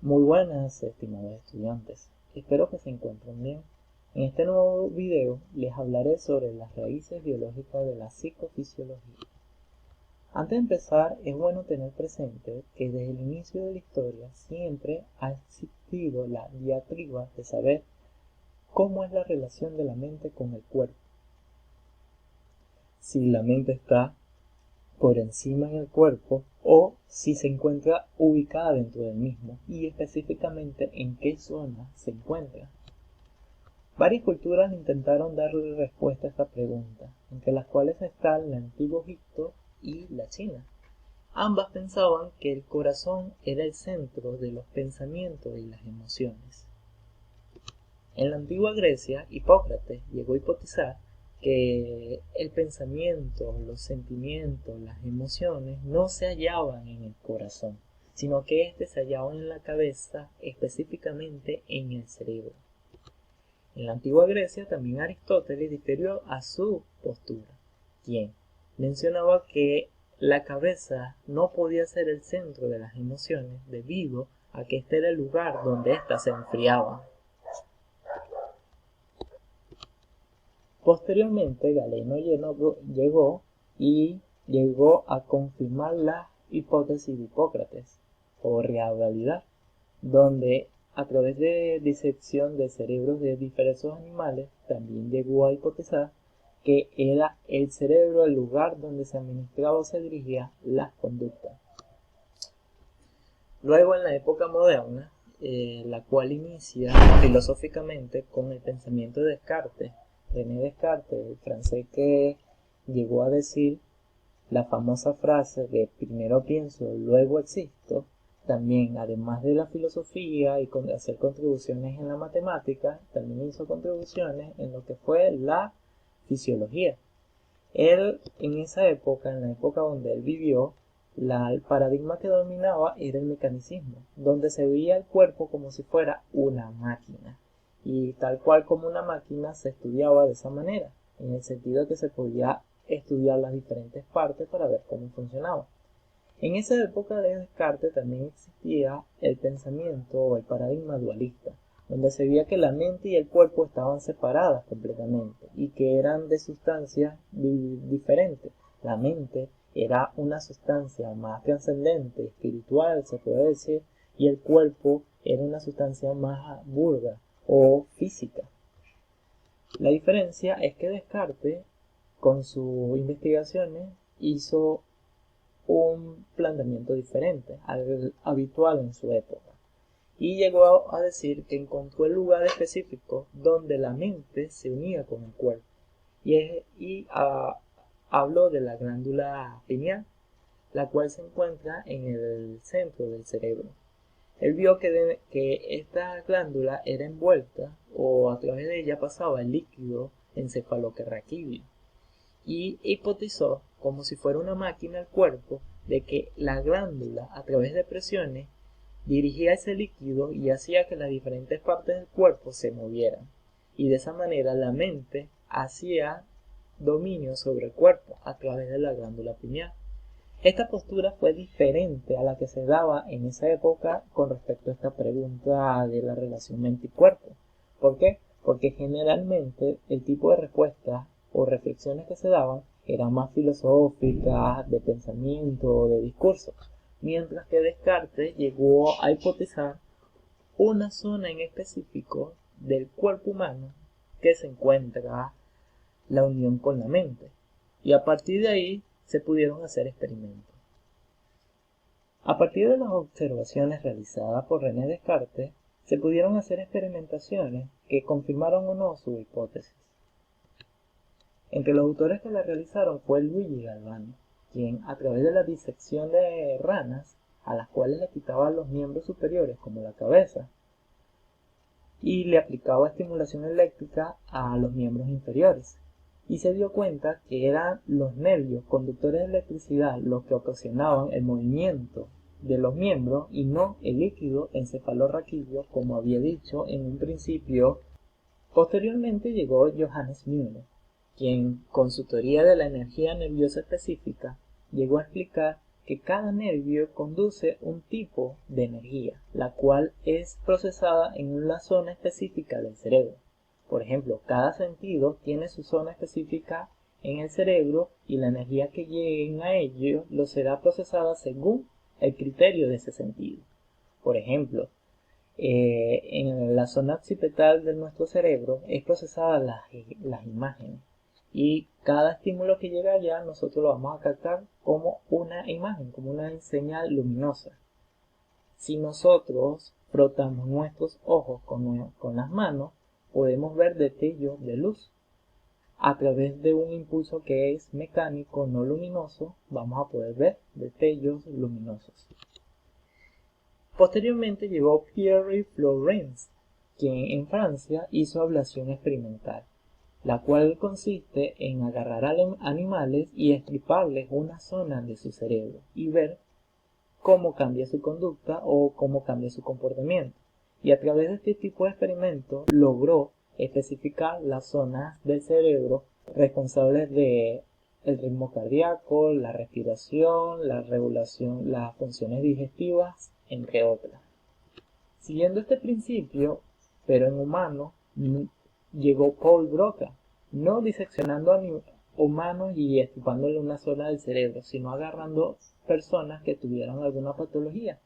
Muy buenas, estimados estudiantes. Espero que se encuentren bien. En este nuevo video les hablaré sobre las raíces biológicas de la psicofisiología. Antes de empezar, es bueno tener presente que desde el inicio de la historia siempre ha existido la diatriba de saber cómo es la relación de la mente con el cuerpo. Si la mente está por encima del cuerpo o si se encuentra ubicada dentro del mismo y específicamente en qué zona se encuentra. Varias culturas intentaron darle respuesta a esta pregunta, entre las cuales está el antiguo Egipto y la China. Ambas pensaban que el corazón era el centro de los pensamientos y las emociones. En la antigua Grecia, Hipócrates llegó a hipotizar que el pensamiento, los sentimientos, las emociones no se hallaban en el corazón, sino que éste se hallaban en la cabeza, específicamente en el cerebro. En la antigua Grecia también Aristóteles difirió a su postura, quien mencionaba que la cabeza no podía ser el centro de las emociones debido a que este era el lugar donde éstas se enfriaban. Posteriormente, Galeno llegó a confirmar la hipótesis de Hipócrates, o realidad, donde a través de disección de cerebros de diversos animales, también llegó a hipotizar que era el cerebro el lugar donde se administraba o se dirigía las conductas. Luego, en la época moderna, la cual inicia filosóficamente con el pensamiento de Descartes, René Descartes, el francés que llegó a decir la famosa frase de primero pienso, luego existo, también además de la filosofía y hacer contribuciones en la matemática, también hizo contribuciones en lo que fue la fisiología. Él en esa época, en la época donde él vivió, el paradigma que dominaba era el mecanicismo, donde se veía el cuerpo como si fuera una máquina. Y tal cual como una máquina se estudiaba de esa manera, en el sentido de que se podía estudiar las diferentes partes para ver cómo funcionaba. En esa época de Descartes también existía el pensamiento o el paradigma dualista, donde se veía que la mente y el cuerpo estaban separadas completamente y que eran de sustancias diferentes. La mente era una sustancia más trascendente, espiritual, se puede decir, y el cuerpo era una sustancia más burda o física. La diferencia es que Descartes, con sus investigaciones, hizo un planteamiento diferente al habitual en su época y llegó a decir que encontró el lugar específico donde la mente se unía con el cuerpo habló de la glándula pineal, la cual se encuentra en el centro del cerebro. Él vio que esta glándula era envuelta o a través de ella pasaba el líquido encefaloraquídeo y hipotizó, como si fuera una máquina el cuerpo, de que la glándula a través de presiones dirigía ese líquido y hacía que las diferentes partes del cuerpo se movieran, y de esa manera la mente hacía dominio sobre el cuerpo a través de la glándula pineal. Esta postura fue diferente a la que se daba en esa época con respecto a esta pregunta de la relación mente y cuerpo. ¿Por qué? Porque generalmente el tipo de respuestas o reflexiones que se daban eran más filosóficas, de pensamiento, de discurso, mientras que Descartes llegó a hipotizar una zona en específico del cuerpo humano que se encuentra la unión con la mente, y a partir de ahí se pudieron hacer experimentos. A partir de las observaciones realizadas por René Descartes, se pudieron hacer experimentaciones que confirmaron o no su hipótesis. Entre los autores que la realizaron fue Luigi Galvani, quien a través de la disección de ranas, a las cuales le quitaba los miembros superiores como la cabeza, y le aplicaba estimulación eléctrica a los miembros inferiores, y se dio cuenta que eran los nervios conductores de electricidad los que ocasionaban el movimiento de los miembros y no el líquido encefalorraquídeo, como había dicho en un principio. Posteriormente llegó Johannes Müller, quien con su teoría de la energía nerviosa específica llegó a explicar que cada nervio conduce un tipo de energía, la cual es procesada en una zona específica del cerebro. Por ejemplo, cada sentido tiene su zona específica en el cerebro y la energía que lleguen a ello lo será procesada según el criterio de ese sentido. Por ejemplo, en la zona occipital de nuestro cerebro es procesada las imágenes y cada estímulo que llega allá nosotros lo vamos a captar como una imagen, como una señal luminosa. Si nosotros frotamos nuestros ojos con las manos, podemos ver destellos de luz. A través de un impulso que es mecánico, no luminoso, vamos a poder ver destellos luminosos. Posteriormente llegó Pierre Florence, quien en Francia hizo ablación experimental, la cual consiste en agarrar a los animales y estriparles una zona de su cerebro y ver cómo cambia su conducta o cómo cambia su comportamiento. Y a través de este tipo de experimentos logró especificar las zonas del cerebro responsables de el ritmo cardíaco, la respiración, la regulación, las funciones digestivas, entre otras. Siguiendo este principio, pero en humanos, llegó Paul Broca, no diseccionando a humanos y estripándole una zona del cerebro, sino agarrando personas que tuvieran alguna patología.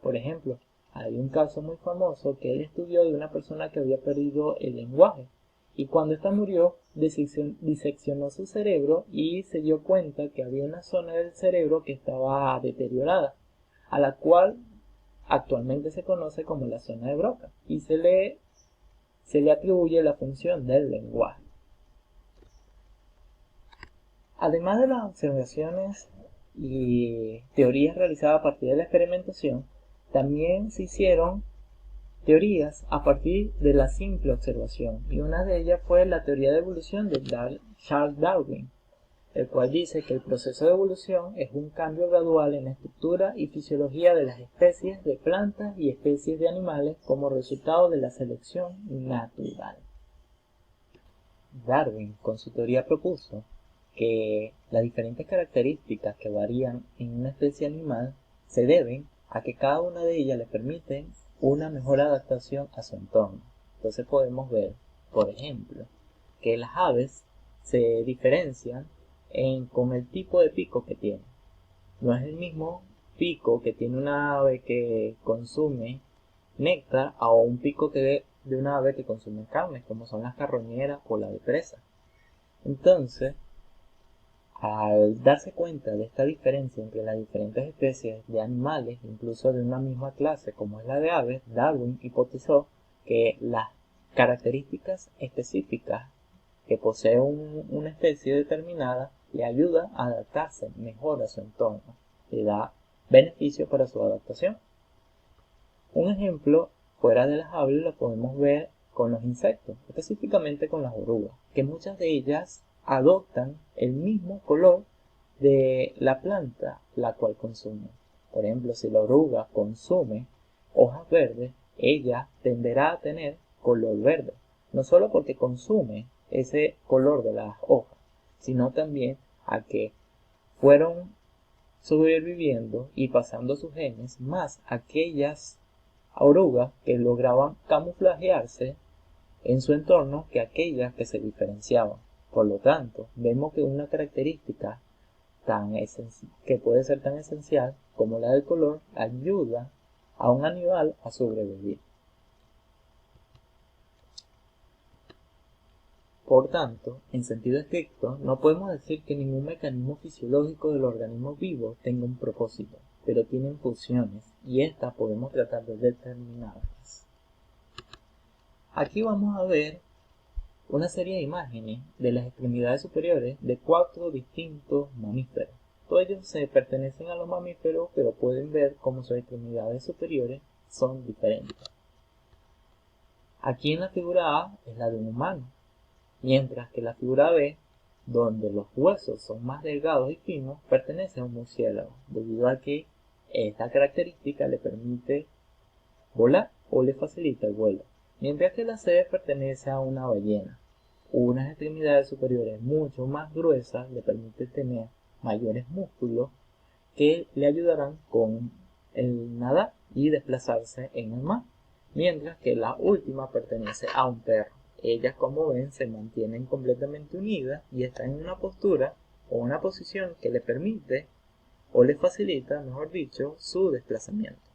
Por ejemplo, hay un caso muy famoso que él estudió de una persona que había perdido el lenguaje y cuando ésta murió diseccionó su cerebro y se dio cuenta que había una zona del cerebro que estaba deteriorada, a la cual actualmente se conoce como la zona de Broca y se le atribuye la función del lenguaje. Además de las observaciones y teorías realizadas a partir de la experimentación, también se hicieron teorías a partir de la simple observación, y una de ellas fue la teoría de evolución de Charles Darwin, el cual dice que el proceso de evolución es un cambio gradual en la estructura y fisiología de las especies de plantas y especies de animales como resultado de la selección natural. Darwin, con su teoría, propuso que las diferentes características que varían en una especie animal se deben a que cada una de ellas le permite una mejor adaptación a su entorno. Entonces podemos ver, por ejemplo, que las aves se diferencian con el tipo de pico que tienen. No es el mismo pico que tiene una ave que consume néctar a un pico de una ave que consume carne, como son las carroñeras o la de presa. Entonces, al darse cuenta de esta diferencia entre las diferentes especies de animales, incluso de una misma clase como es la de aves, Darwin hipotizó que las características específicas que posee una especie determinada le ayuda a adaptarse mejor a su entorno, le da beneficio para su adaptación. Un ejemplo fuera de las aves lo podemos ver con los insectos, específicamente con las orugas, que muchas de ellas adoptan el mismo color de la planta la cual consume. Por ejemplo, si la oruga consume hojas verdes, ella tenderá a tener color verde, no solo porque consume ese color de las hojas, sino también a que fueron sobreviviendo y pasando sus genes más aquellas orugas que lograban camuflajearse en su entorno que aquellas que se diferenciaban. Por lo tanto, vemos que una característica que puede ser tan esencial como la del color ayuda a un animal a sobrevivir. Por tanto, en sentido estricto, no podemos decir que ningún mecanismo fisiológico del organismo vivo tenga un propósito, pero tienen funciones y estas podemos tratar de determinarlas. Aquí vamos a ver una serie de imágenes de las extremidades superiores de 4 distintos mamíferos. Todos ellos se pertenecen a los mamíferos, pero pueden ver cómo sus extremidades superiores son diferentes. Aquí en la figura A es la de un humano, mientras que la figura B, donde los huesos son más delgados y finos, pertenece a un murciélago, debido a que esta característica le permite volar o le facilita el vuelo, mientras que la C pertenece a una ballena. Unas extremidades superiores mucho más gruesas le permiten tener mayores músculos que le ayudarán con el nadar y desplazarse en el mar, mientras que la última pertenece a un perro. Ellas, como ven, se mantienen completamente unidas y están en una postura o una posición que le permite o le facilita, mejor dicho, su desplazamiento.